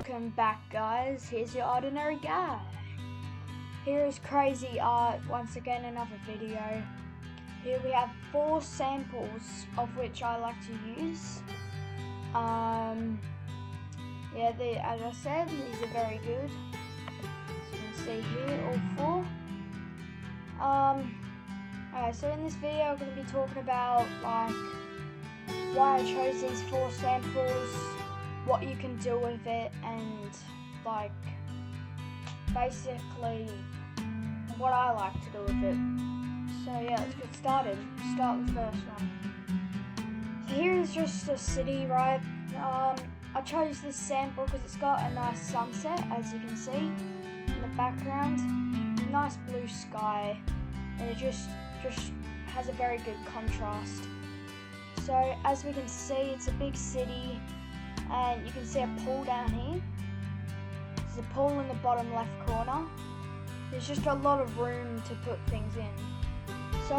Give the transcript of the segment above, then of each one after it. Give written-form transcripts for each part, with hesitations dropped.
Welcome back, guys. Here's your ordinary guy. Here is crazy art, once again another video. Here we have 4 samples of which I like to use. As I said, these are very good. As you can see here, all 4. Alright, so in this video I'm going to be talking about why I chose these 4 samples, what you can do with it, and basically what I like to do with it. So yeah, let's get started. Start with the first one. So here is just a city, right? I chose this sample because it's got a nice sunset, as you can see in the background. Nice blue sky, and it just has a very good contrast. So as we can see, it's a big city, and you can see a pool down here. There's a pool in the bottom left corner. There's just a lot of room to put things in. So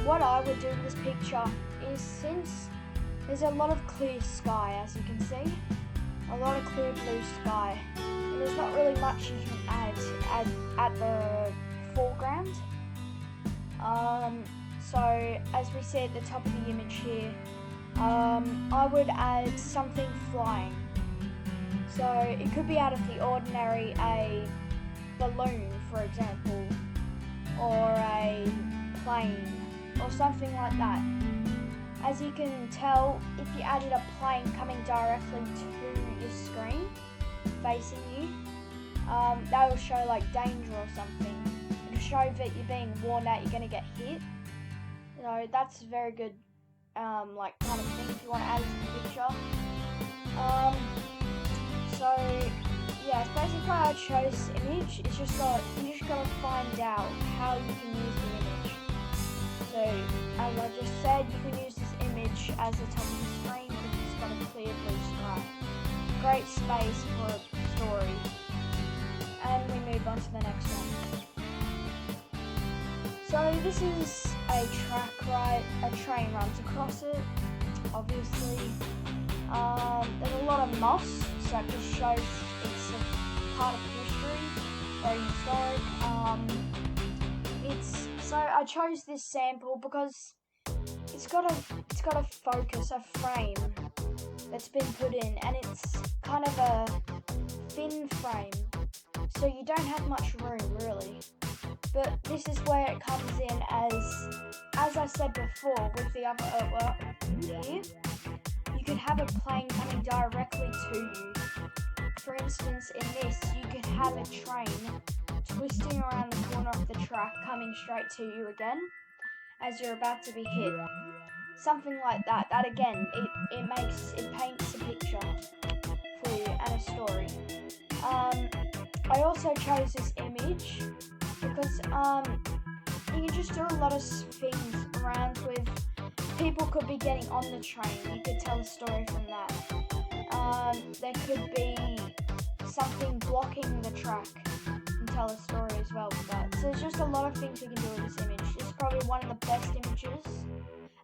what I would do with this picture is, since there's a lot of clear sky, as you can see, a lot of clear blue sky, and there's not really much you can add at the foreground. So as we see at the top of the image here, I would add something flying. So it could be out of the ordinary, a balloon for example, or a plane, or something like that. As you can tell, if you added a plane coming directly to your screen, facing you, that will show danger or something. It'll show that you're being warned that you're going to get hit. So that's a very good kind of thing if you want to add it to the picture. So yeah, it's basically why I chose this image. It's just you just gotta find out how you can use the image. So as I just said, you can use this image as the top of the screen because it's got a clear blue sky. Great space for a story. And we move on to the next one. So this is a track, right? A train runs across it, obviously. There's a lot of moss, so it just shows it's a part of history, very historic. So I chose this sample because it's got a focus, a frame that's been put in, and it's kind of a thin frame, so you don't have much room really. But this is where it comes in, as I said before with the other artwork here. You could have a plane coming directly to you. For instance, in this, you could have a train twisting around the corner of the track coming straight to you again as you're about to be hit. Something like that. That again, it paints a picture for you and a story. I also chose this image because you can just do a lot of things around with. People could be getting on the train, you could tell a story from that. There could be something blocking the track and tell a story as well with that. So there's just a lot of things you can do with this image. It's probably one of the best images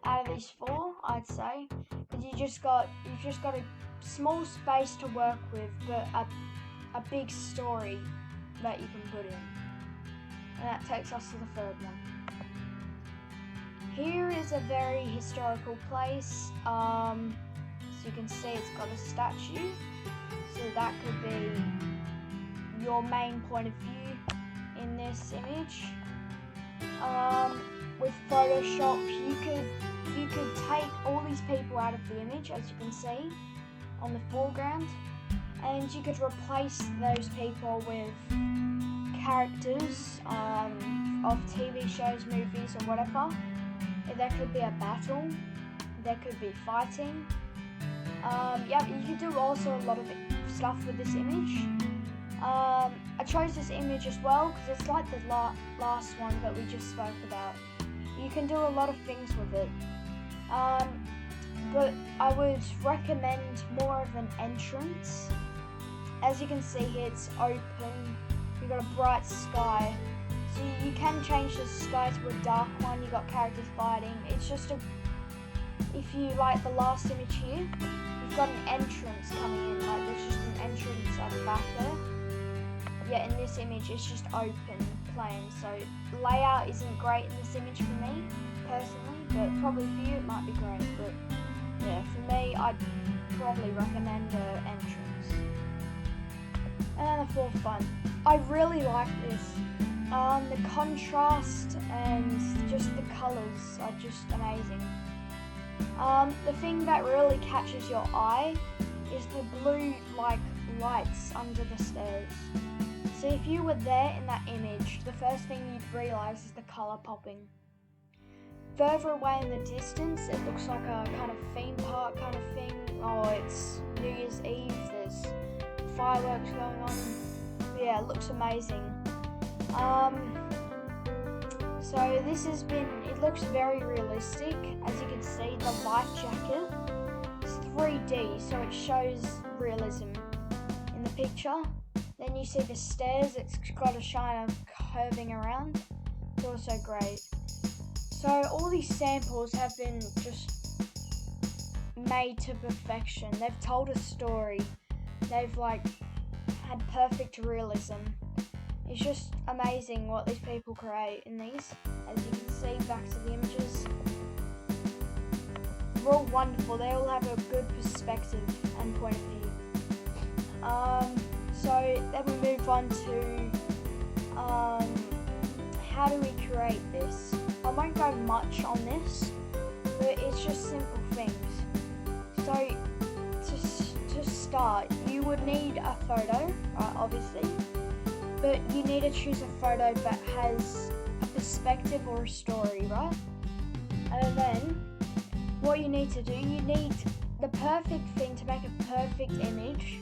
out of these 4, I'd say. Because you've just got a small space to work with, but a big story that you can put in. And that takes us to the 3rd one. Here is a very historical place. So you can see it's got a statue. So that could be your main point of view in this image. With Photoshop, you could take all these people out of the image, as you can see on the foreground, and you could replace those people with characters of TV shows, movies, or whatever. There could be a battle, there could be fighting. You could do also a lot of stuff with this image. I chose this image as well because it's like the last one that we just spoke about. You can do a lot of things with it. But I would recommend more of an entrance. As you can see here, it's open. You've got a bright sky. So you can change the sky to a dark one. You've got characters fighting. It's just if you like the last image here, you've got an entrance coming in, there's just in this image it's just open, plain. So layout isn't great in this image for me, personally, but probably for you it might be great. But yeah, for me, I'd probably recommend the entrance. And then the fourth one. I really like this. The contrast and just the colours are just amazing. The thing that really catches your eye is the blue lights under the stairs. So if you were there in that image, the first thing you'd realise is the colour popping. Further away in the distance, it looks like a kind of theme park kind of thing, or it's New Year's Eve, there's fireworks going on. But yeah, it looks amazing. So this it looks very realistic. As you can see, the life jacket is 3D, so it shows realism in the picture. Then you see the stairs, it's got a shine of curving around. It's also great. So all these samples have been just made to perfection. They've told a story. They've had perfect realism. It's just amazing what these people create in these. As you can see, back to the images. They're all wonderful. They all have a good perspective and point of view. So then we move on to how do we create this? I won't go much on this, but it's just simple things. So to start, you would need a photo, right, obviously, but you need to choose a photo that has a perspective or a story, right? And then what you need to do, you need the perfect thing to make a perfect image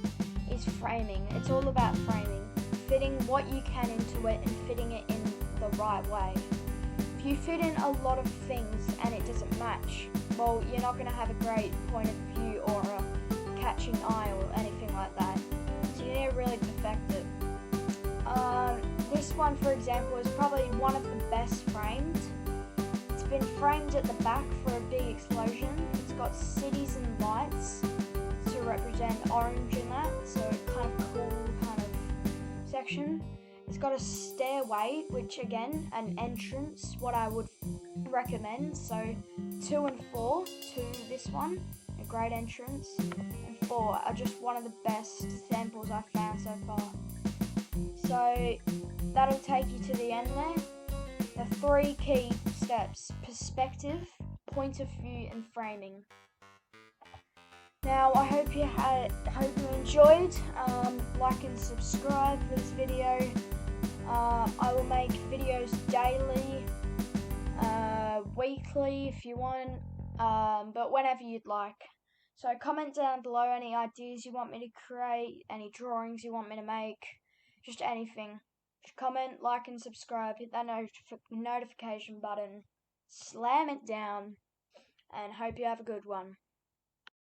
is framing. It's all about framing, fitting what you can into it and fitting it in the right way. If you fit in a lot of things and it doesn't match, well, you're not going to have a great point of view or a catching eye or anything like that. So you need to really perfect it. This one, for example, is probably one of the best framed. It's been framed at the back for a big explosion. It's got cities and lights to represent orange in that, so kind of cool kind of section. It's got a stairway, which again, an entrance, what I would recommend. So 2 and 4 to this one, a great entrance, and 4 are just one of the best samples I've found so far. So that'll take you to the end there. The 3 key steps: perspective, point of view, and framing. Now I hope you enjoyed. Like and subscribe for this video. I will make videos daily, weekly if you want, but whenever you'd like. So comment down below any ideas you want me to create, any drawings you want me to make, just anything. Just comment, like and subscribe, hit that notification button, slam it down, and hope you have a good one.